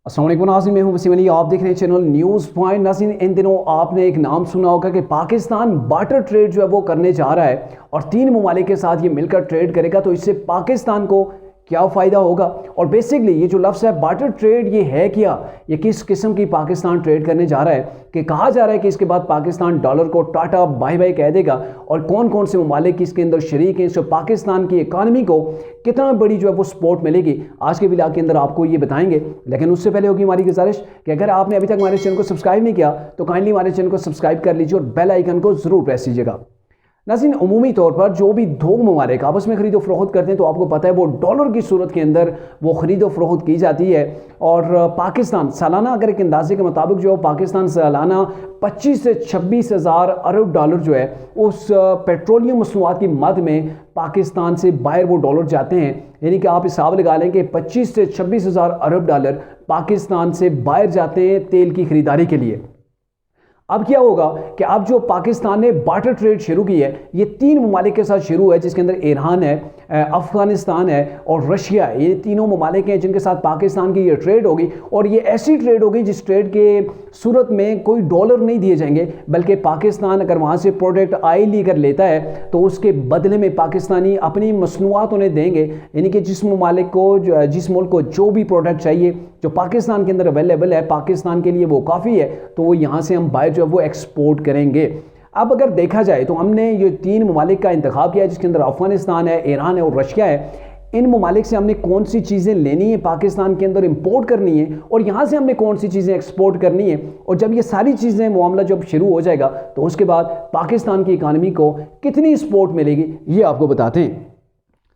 अस्सलाम वालेकुम नाज़रीन, मैं हूं वसीम अली। आप देख रहे हैं चैनल न्यूज़ पॉइंट। नाज़रीन, इन दिनों आपने एक नाम सुना होगा कि पाकिस्तान बार्टर ट्रेड जो है वो करने जा रहा है और 3 ममालिक के साथ ये मिलकर ट्रेड करेगा। तो इससे पाकिस्तान को क्या फ़ायदा होगा और बेसिकली ये जो लफ्ज़ है बार्टर ट्रेड, ये है क्या, ये किस किस्म की पाकिस्तान ट्रेड करने जा रहा है कि कहा जा रहा है कि इसके बाद पाकिस्तान डॉलर को टाटा बाय बाय कह देगा और कौन कौन से ममालिक इसके अंदर शरीक हैं, इससे पाकिस्तान की इकानमी को कितना बड़ी जो है वो सपोर्ट मिलेगी। आज के व्लॉग के अंदर आपको ये बताएंगे, लेकिन उससे पहले होगी हमारी गुजारिश कि अगर आपने अभी तक हमारे चैनल को सब्सक्राइब नहीं किया तो काइंडली हमारे चैनल को सब्सक्राइब कर लीजिए और बेल आइकन को ज़रूर प्रेस कीजिएगा। नाज़रीन, उमूमी तौर पर जो भी दो ममालिक आपस में खरीदो फरोख्त करते हैं तो आपको पता है वो डॉलर की सूरत के अंदर वो खरीदो फरोख्त की जाती है। और पाकिस्तान सालाना, अगर एक अंदाजे के मुताबिक जो पाकिस्तान सालाना 25 से 26 हज़ार अरब डॉलर जो है उस पेट्रोलियम मसनूआत की मद में पाकिस्तान से बाहर वो डॉलर जाते हैं। यानी कि आप हिसाब लगा लें कि 25 से 26 हज़ार अरब डॉलर पाकिस्तान से बाहर जाते हैं तेल की खरीदारी के लिए। अब क्या होगा कि अब जो पाकिस्तान ने बार्टर ट्रेड शुरू की है, ये 3 ममालिक के साथ शुरू है, जिसके अंदर ईरान है, अफगानिस्तान है और रशिया है। ये तीनों ममालिक हैं जिनके साथ पाकिस्तान की ये ट्रेड होगी और ये ऐसी ट्रेड होगी जिस ट्रेड के सूरत में कोई डॉलर नहीं दिए जाएंगे, बल्कि पाकिस्तान अगर वहाँ से प्रोडक्ट ऑयल लेकर लेता है तो उसके बदले में पाकिस्तानी अपनी मसनूआत उन्हें देंगे। यानी कि जिस ममालिक को, जिस मुल्क को जो भी प्रोडक्ट चाहिए जो पाकिस्तान के अंदर अवेलेबल है, पाकिस्तान के लिए वो काफ़ी है, तो वो यहाँ से हम बाहर जो है वो एक्सपोर्ट करेंगे। अब अगर देखा जाए तो हमने ये 3 ममालिक का इंतखाब किया है जिसके अंदर अफगानिस्तान है, ईरान है और रशिया है। इन ममालिक से हमने कौन सी चीज़ें लेनी है, पाकिस्तान के अंदर इंपोर्ट करनी है और यहाँ से हमने कौन सी चीज़ें एक्सपोर्ट करनी है। और जब ये सारी चीज़ें मामला जब शुरू हो जाएगा तो उसके बाद पाकिस्तान की इकानमी को कितनी सपोर्ट मिलेगी ये आपको बताते हैं।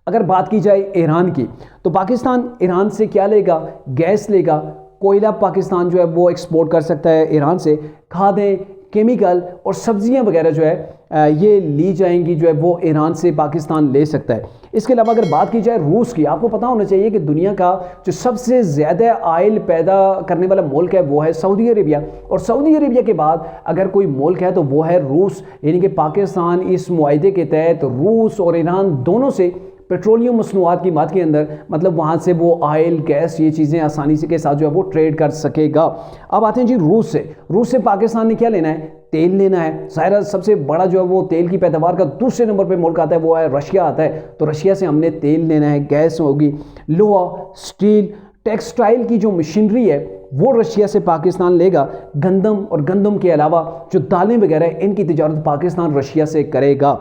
अगर बात की जाए ईरान की, तो पाकिस्तान ईरान से क्या लेगा? गैस लेगा, कोयला पाकिस्तान जो है वो एक्सपोर्ट कर सकता है ईरान से, खादें, केमिकल और सब्जियां वगैरह जो है ये ली जाएंगी, जो है वो ईरान से पाकिस्तान ले सकता है। इसके अलावा अगर बात की जाए रूस की, आपको पता होना चाहिए कि दुनिया का जो सबसे ज़्यादा ऑयल पैदा करने वाला मुल्क है वो है सऊदी अरेबिया, और सऊदी अरेबिया के बाद अगर कोई मुल्क है तो वो है रूस। यानी कि पाकिस्तान इस मुआहदे के तहत रूस और ईरान दोनों से पेट्रोलियम मसनूआत की बात के अंदर, मतलब वहाँ से वो ऑयल, गैस, ये चीज़ें आसानी से के साथ जो है वो ट्रेड कर सकेगा। अब आते हैं जी रूस से। रूस से पाकिस्तान ने क्या लेना है? तेल लेना है। ज़ाहिर सबसे बड़ा जो है वो तेल की पैदावार का दूसरे नंबर पे मुल्क आता है वो है रशिया आता है। तो रशिया से हमने तेल लेना है, गैस होगी, लोहा, स्टील, टेक्सटाइल की जो मशीनरी है वो रशिया से पाकिस्तान लेगा। गंदम और गंदम के अलावा जो दालें वगैरह, इनकी तिजारत पाकिस्तान रशिया से करेगा।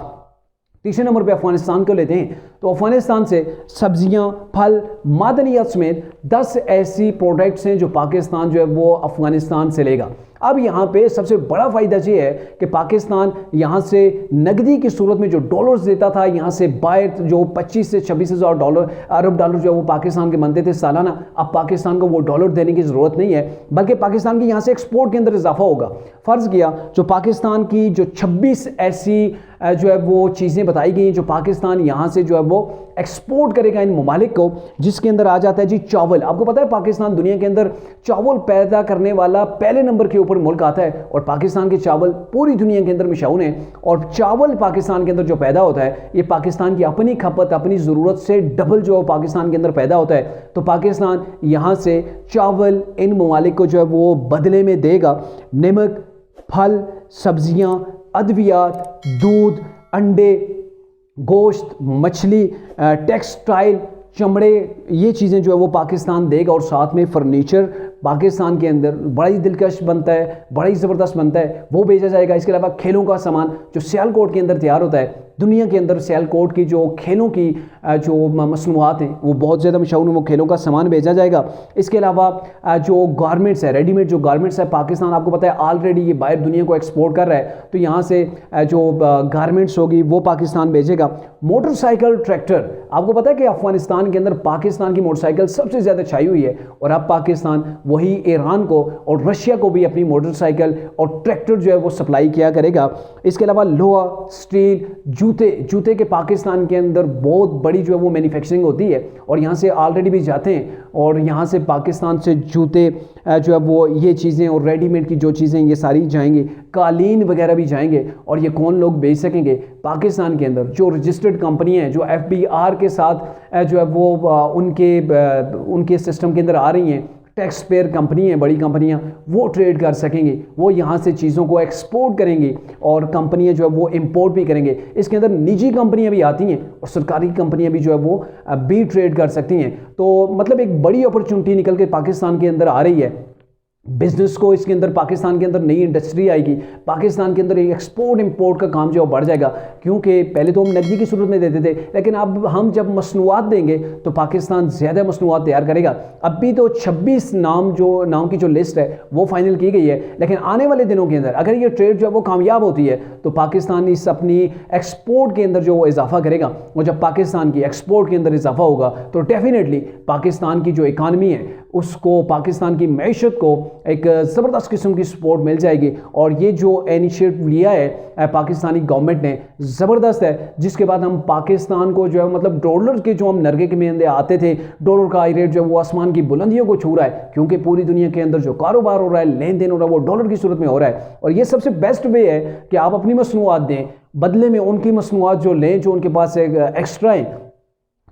तीसरे नंबर पे अफगानिस्तान को लेते हैं तो अफगानिस्तान से सब्जियां, फल, मादनियात समेत 10 ऐसी प्रोडक्ट्स हैं जो पाकिस्तान जो है वो अफगानिस्तान से लेगा। अब यहाँ पे सबसे बड़ा फ़ायदा ये है कि पाकिस्तान यहाँ से नकदी की सूरत में जो डॉलर्स देता था, यहाँ से बाहर जो 25 से 26 हज़ार डॉलर अरब डॉलर जो है वो पाकिस्तान के बनते थे सालाना, अब पाकिस्तान को वो डॉलर देने की ज़रूरत नहीं है, बल्कि पाकिस्तान की यहाँ से एक्सपोर्ट के अंदर इजाफा होगा। फ़र्ज़ किया जो पाकिस्तान की जो 26 ऐसी जो है वो चीज़ें बताई गई जो पाकिस्तान यहाँ से जो है वो एक्सपोर्ट करेगा इन ममालिक को, जिसके अंदर आ जाता है जी चावल। आपको पता है पाकिस्तान दुनिया के अंदर चावल पैदा करने वाला पहले नंबर के ऊपर मुल्क आता है और पाकिस्तान के चावल पूरी दुनिया के अंदर मशहूर हैं। और चावल पाकिस्तान के अंदर जो पैदा होता है ये पाकिस्तान की अपनी खपत, अपनी ज़रूरत से डबल जो पाकिस्तान के अंदर पैदा होता है। तो पाकिस्तान यहाँ से चावल इन ममालिक को जो है वो बदले में देगा। नमक, फल, सब्जियाँ, अद्वियात, दूध, अंडे, गोश्त, मछली, टेक्सटाइल, चमड़े, ये चीज़ें जो है वो पाकिस्तान देगा। और साथ में फर्नीचर पाकिस्तान के अंदर बड़ा ही दिलकश बनता है, बड़ा ही ज़बरदस्त बनता है, वो भेजा जाएगा। इसके अलावा खेलों का सामान जो सियालकोट के अंदर तैयार होता है, दुनिया के अंदर सियालकोट की जो खेलों की जो मसनूआत हैं वो बहुत ज़्यादा मशहूर हैं, वो खेलों का सामान भेजा जाएगा। इसके अलावा जो गारमेंट्स है, रेडीमेड जो गारमेंट्स है, पाकिस्तान आपको पता है ऑलरेडी ये बाहर दुनिया को एक्सपोर्ट कर रहा है, तो यहाँ से जो गारमेंट्स होगी वो पाकिस्तान भेजेगा। मोटरसाइकिल, ट्रैक्टर, आपको पता है कि अफगानिस्तान के अंदर पाकिस्तान की मोटरसाइकिल सबसे ज़्यादा छाई हुई है और अब पाकिस्तान वही ईरान को और रशिया को भी अपनी मोटरसाइकिल और ट्रैक्टर जो है वो सप्लाई किया करेगा। इसके अलावा लोहा, स्टील, जूते के पाकिस्तान के अंदर बहुत बड़ी जो है वो मैन्युफैक्चरिंग होती है और यहाँ से ऑलरेडी भी जाते हैं और यहाँ से पाकिस्तान से जूते जो है वो ये चीज़ें और रेडीमेड की जो चीज़ें ये सारी जाएंगी, कालीन वगैरह भी जाएंगे। और ये कौन लोग बेच सकेंगे? पाकिस्तान के अंदर जो रजिस्टर्ड कंपनी हैं जो FBR के साथ जो है वो उनके सिस्टम के अंदर आ रही हैं, टैक्स पेयर कंपनी है, बड़ी कंपनियां, वो ट्रेड कर सकेंगे, वो यहाँ से चीज़ों को एक्सपोर्ट करेंगे और कंपनियां जो है वो इंपोर्ट भी करेंगे। इसके अंदर निजी कंपनियां भी आती हैं और सरकारी कंपनियां भी जो है वो भी ट्रेड कर सकती हैं। तो मतलब एक बड़ी अपॉर्चुनिटी निकल के पाकिस्तान के अंदर आ रही है बिजनेस को। इसके अंदर पाकिस्तान के अंदर नई इंडस्ट्री आएगी, पाकिस्तान के अंदर एक्सपोर्ट इंपोर्ट का काम जो बढ़ जाएगा, क्योंकि पहले तो हम नकदी की सूरत में देते थे, लेकिन अब हम जब मसनूआत देंगे तो पाकिस्तान ज़्यादा मसनूआत तैयार करेगा। अभी तो 26 नाम की जो लिस्ट है वो फाइनल की गई है, लेकिन आने वाले दिनों के अंदर अगर ये ट्रेड जो है वो कामयाब होती है तो पाकिस्तान इस अपनी एक्सपोर्ट के अंदर जो इजाफा करेगा, और जब पाकिस्तान की एक्सपोर्ट के अंदर इजाफा होगा तो डेफिनेटली पाकिस्तान की जो इकानमी है उसको, पाकिस्तान की मैशत को एक ज़बरदस्त किस्म की सपोर्ट मिल जाएगी। और ये जो इनिशिएटिव लिया है पाकिस्तानी गवर्नमेंट ने, ज़बरदस्त है, जिसके बाद हम पाकिस्तान को जो है मतलब डॉलर के जो हम नरगे के में आते थे, डॉलर का आई रेट जो है वो आसमान की बुलंदियों को छू रहा है, क्योंकि पूरी दुनिया के अंदर जो कारोबार हो रहा है, लेन देन हो रहा है, वो डॉलर की सूरत में हो रहा है। और ये सबसे बेस्ट वे है कि आप अपनी मसनूआत दें, बदले में उनकी मसनूआत जो लें जो उनके पास एक्स्ट्रा है।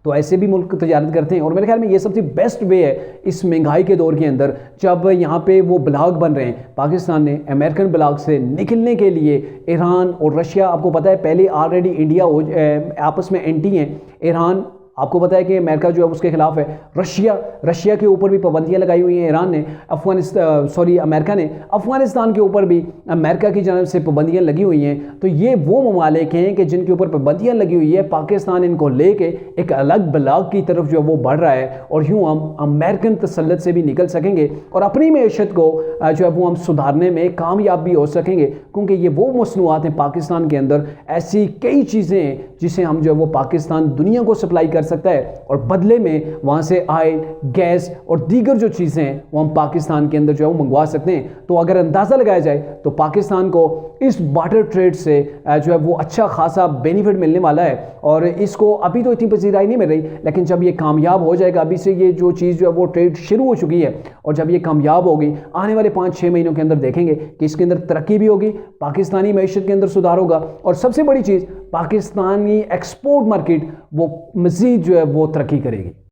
तो ऐसे भी मुल्क तजारत करते हैं, और मेरे ख्याल में ये सबसे बेस्ट वे है इस महंगाई के दौर के अंदर, जब यहाँ पे वो ब्लॉक बन रहे हैं। पाकिस्तान ने अमेरिकन ब्लॉक से निकलने के लिए ईरान और रशिया, आपको पता है पहले ऑलरेडी इंडिया आपस में एंटी हैं। ईरान आपको पता है कि अमेरिका जो है उसके खिलाफ है, रशिया के ऊपर भी पाबंदियां लगाई हुई हैं ईरान ने, अमेरिका ने अफगानिस्तान के ऊपर भी अमेरिका की जानब से पाबंदियां लगी हुई हैं। तो ये वो ममालिक हैं कि जिनके ऊपर पाबंदियां लगी हुई है, पाकिस्तान इनको लेके एक अलग ब्लॉक की तरफ जो है वो बढ़ रहा है, और यूँ हम अमेरिकन तसल्लुत से भी निकल सकेंगे और अपनी मैशत को जो है वो हम सुधारने में कामयाब भी हो सकेंगे, क्योंकि ये वो मसनूआत हैं पाकिस्तान के अंदर, ऐसी कई चीज़ें हैं जिसे हम जो है वो पाकिस्तान दुनिया को सप्लाई कर सकता है, और बदले में वहाँ से ऑयल, गैस और दीगर जो चीज़ें हैं वो हम पाकिस्तान के अंदर जो है वो मंगवा सकते हैं। तो अगर अंदाज़ा लगाया जाए तो पाकिस्तान को इस बार्टर ट्रेड से जो है वो अच्छा खासा बेनिफिट मिलने वाला है, और इसको अभी तो इतनी पजीराई नहीं मिल रही, लेकिन जब ये कामयाब हो जाएगा, अभी से ये जो चीज़ जो है वो ट्रेड शुरू हो चुकी है, और जब ये कामयाब होगी आने वाले 5-6 महीनों के अंदर देखेंगे कि इसके अंदर तरक्की भी होगी, पाकिस्तानी मैशत के अंदर सुधार होगा, और सबसे बड़ी चीज़ पाकिस्तानी एक्सपोर्ट मार्केट वो मज़ीद जो है वो तरक्की करेगी।